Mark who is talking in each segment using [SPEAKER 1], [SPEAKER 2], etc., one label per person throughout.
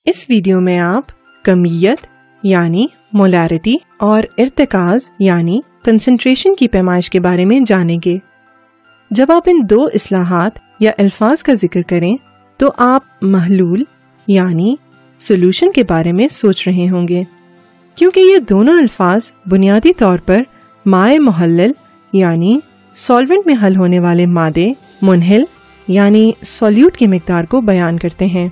[SPEAKER 1] اس video میں آپ کمیت یعنی مولیرٹی اور ارتکاز یعنی کنسنٹریشن کی پیمائش کے بارے میں جانیں گے۔ جب آپ ان دو اصطلاحات یا الفاظ کا ذکر کریں تو آپ محلول یعنی سولوشن کے بارے میں سوچ رہے ہوں گے، کیونکہ یہ دونوں الفاظ بنیادی طور پر مائع محلل یعنی سولونٹ میں حل ہونے والے مادے، منحل یعنی سولیوٹ کی مقدار کو بیان کرتے ہیں۔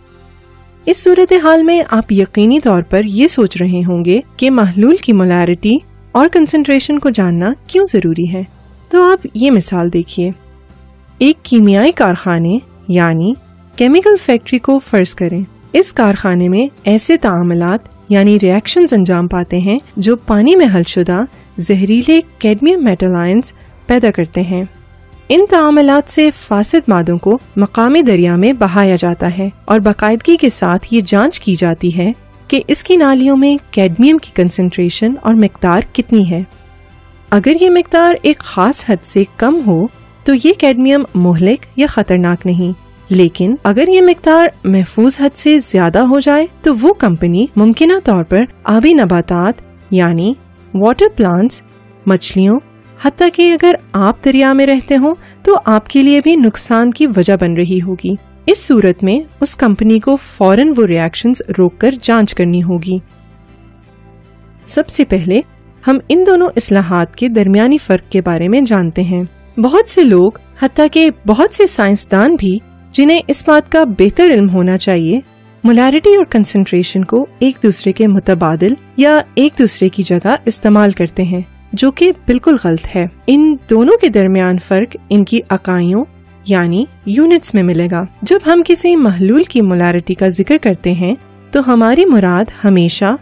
[SPEAKER 1] اس صورتحال میں آپ یقینی طور پر یہ سوچ رہے ہوں گے کہ محلول کی مولیرٹی اور کنسنٹریشن کو جاننا کیوں ضروری ہے۔ تو آپ یہ مثال دیکھیے، ایک کیمیائی کارخانے یعنی کیمیکل فیکٹری کو فرض کریں۔ اس کارخانے میں ایسے تعاملات یعنی ریاکشنز انجام پاتے ہیں جو پانی میں حل شدہ زہریلے کیڈمیم میٹل آئنز پیدا کرتے ہیں۔ ان تعاملات سے فاسد مادوں کو مقامی دریا میں بہایا جاتا ہے اور باقاعدگی کے ساتھ یہ جانچ کی جاتی ہے کہ اس کی نالیوں میں کیڈمیم کی کنسنٹریشن اور مقدار کتنی ہے۔ اگر یہ مقدار ایک خاص حد سے کم ہو تو یہ کیڈمیم مہلک یا خطرناک نہیں، لیکن اگر یہ مقدار محفوظ حد سے زیادہ ہو جائے تو وہ کمپنی ممکنہ طور پر آبی نباتات یعنی واٹر پلانٹس، مچھلیوں، حتیٰ کہ اگر آپ دریا میں رہتے ہوں تو آپ کے لیے بھی نقصان کی وجہ بن رہی ہوگی۔ اس صورت میں اس کمپنی کو فوراً وہ ریاکشنز روک کر جانچ کرنی ہوگی۔ سب سے پہلے ہم ان دونوں اصطلاحات کے درمیانی فرق کے بارے میں جانتے ہیں۔ بہت سے لوگ، حتیٰ کہ بہت سے سائنسدان بھی جنہیں اس بات کا بہتر علم ہونا چاہیے، مولیرٹی اور کنسنٹریشن کو ایک دوسرے کے متبادل یا ایک دوسرے کی جگہ استعمال کرتے ہیں، جو کہ بالکل غلط ہے۔ ان دونوں کے درمیان فرق ان کی اکائیوں یعنی یونٹس میں ملے گا۔ جب ہم کسی محلول کی مولیرٹی کا ذکر کرتے ہیں تو ہماری مراد ہمیشہ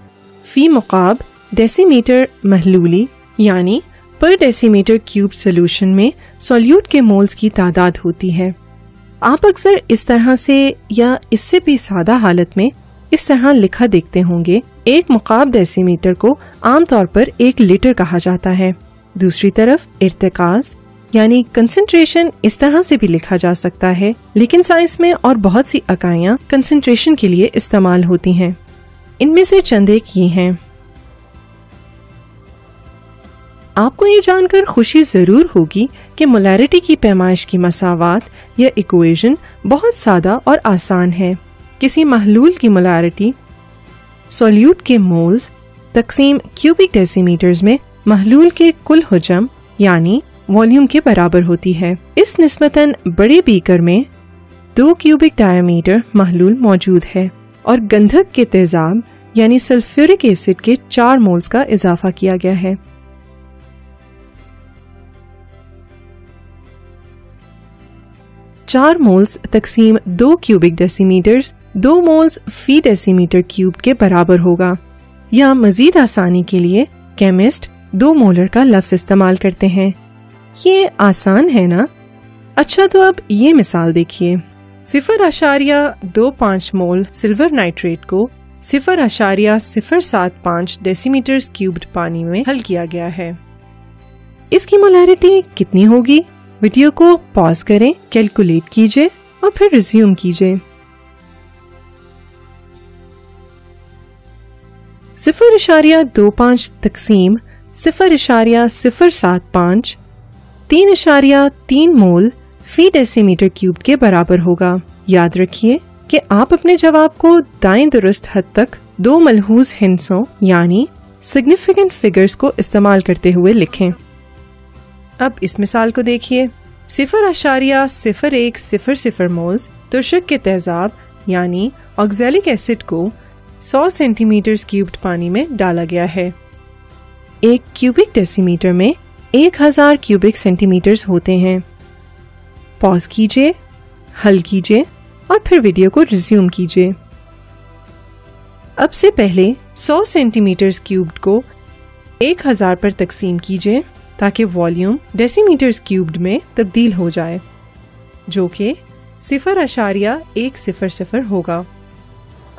[SPEAKER 1] فی مقاب ڈیسی میٹر محلولی یعنی پر ڈیسی میٹر کیوب سولوشن میں سولیوٹ کے مولز کی تعداد ہوتی ہے۔ آپ اکثر اس طرح سے یا اس سے بھی سادہ حالت میں اس طرح لکھا دیکھتے ہوں گے، ایک مقاب ڈیسی میٹر کو عام طور پر 1 لیٹر کہا جاتا ہے۔ دوسری طرف ارتکاز یعنی کنسنٹریشن اس طرح سے بھی لکھا جا سکتا ہے، لیکن سائنس میں اور بہت سی اکائیاں کنسنٹریشن کے لیے استعمال ہوتی ہیں۔ ان میں سے چند ایک یہ ہیں۔ آپ کو یہ جان کر خوشی ضرور ہوگی کہ مولیرٹی کی پیمائش کی مساوات یا ایکویشن بہت سادہ اور آسان ہے۔ کسی محلول کی مولیرٹی سولیوٹ کے مولز تقسیم کیوبک ڈیسی میٹرز میں محلول کے کل حجم یعنی والیوم کے برابر ہوتی ہے۔ اس نسبتاً بڑے بیکر میں 2 کیوبک ڈایا میٹر محلول موجود ہے اور گندھک کے تیزاب یعنی سلفیورک ایسڈ کے 4 مولز کا اضافہ کیا گیا ہے۔ 4 مولز تقسیم 2 کیوبک ڈیسی میٹرز 2 مولز فی ڈیسی میٹر کیوب کے برابر ہوگا۔ یا مزید آسانی کے لیے کیمسٹ 2 مولر کا لفظ استعمال کرتے ہیں۔ یہ آسان ہے نا؟ اچھا، تو اب یہ مثال دیکھیے، 0.25 مول سلور نائٹریٹ کو 0.075 ڈیسی میٹرز کیوبڈ پانی میں حل کیا گیا ہے۔ اس کی مولیرٹی کتنی ہوگی؟ ویڈیو کو پاز کریں، کیلکولیٹ کیجئے اور پھر ریزیوم کیجئے۔ 0.25 تقسیم 0.075 3.3 مول فی ڈیسی میٹر کیوب کے برابر ہوگا۔ یاد رکھیے کہ آپ اپنے جواب کو دائیں درست حد تک 2 ملحوظ ہندسوں یعنی سگنیفیکنٹ فگرز کو استعمال کرتے ہوئے لکھیں۔ اب اس مثال کو دیکھیے، 0.0100 مولز ترشک کے تیزاب یعنی آکزیلک ایسڈ کو 100 سینٹی میٹر کیوبڈ پانی میں ڈالا گیا ہے۔ 1 کیوبک ڈیسی میٹر میں 1000 کیوبک سینٹی میٹرز ہوتے ہیں۔ پاز کیجئے، حل کیجئے اور پھر ویڈیو کو ریزیوم کیجئے۔ اب سے پہلے 100 سینٹی میٹر کیوبڈ کو 1000 پر تقسیم کیجئے تاکہ والیوم ڈیسی میٹرز کیوبڈ میں تبدیل ہو جائے، جو کہ 0.100 ہوگا۔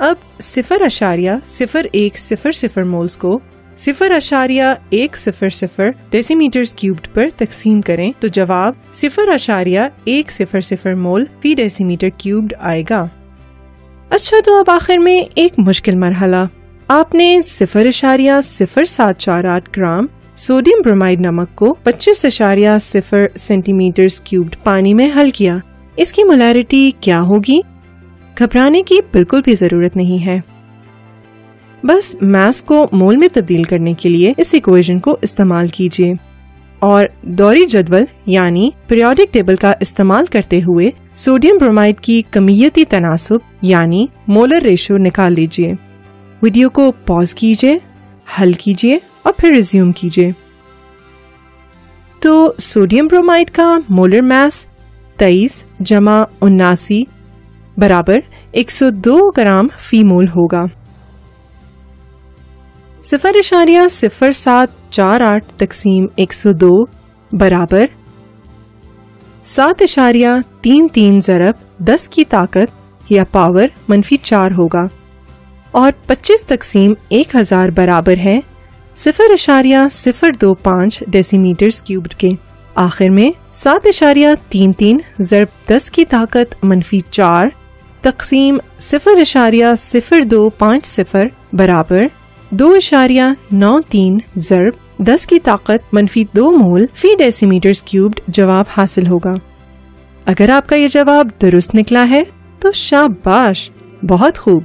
[SPEAKER 1] اب 0.0100 مولز کو 0.100 ڈیسی میٹرز کیوبڈ پر تقسیم کریں تو جواب 0.100 مول فی ڈیسی میٹر کیوبڈ آئے گا۔ اچھا، تو اب آخر میں ایک مشکل مرحلہ. آپ نے 0.0748 گرام سوڈیم برومائڈ نمک کو 25.0 سینٹی میٹرز کیوبڈ پانی میں حل کیا. اس کی مولیرٹی کیا ہوگی؟ گھبرانے کی بالکل بھی ضرورت نہیں ہے. بس میس کو مول میں تبدیل کرنے کے لیے اس ایکویشن کو استعمال کیجیے اور دوری جدول یعنی پیریوڈک ٹیبل کا استعمال کرتے ہوئے سوڈیم برومائڈ کی کمیتی تناسب یعنی مولر ریشو نکال لیجیے. ویڈیو کو پاز کیجیے، حل کیجیے اور پھر ریزیوم کیجیے. تو سوڈیم برومائڈ کا مولر میس 23 جمع 79 برابر 102 گرام فی مول ہوگا. 0.0748 تقسیم 102 برابر 7.33 ضرب 10 کی طاقت یا پاور -4 ہوگا اور 25 تقسیم 1000 برابر ہے 0.025 ڈیسی میٹرز کیوبڈ کے. آخر میں 7.33 ضرب 10 کی طاقت -4 تقسیم 0.0250 برابر 2.93 ضرب 10 کی طاقت -2 مول فی ڈیسی میٹرز کیوبڈ جواب حاصل ہوگا. اگر آپ کا یہ جواب درست نکلا ہے تو شاباش، بہت خوب.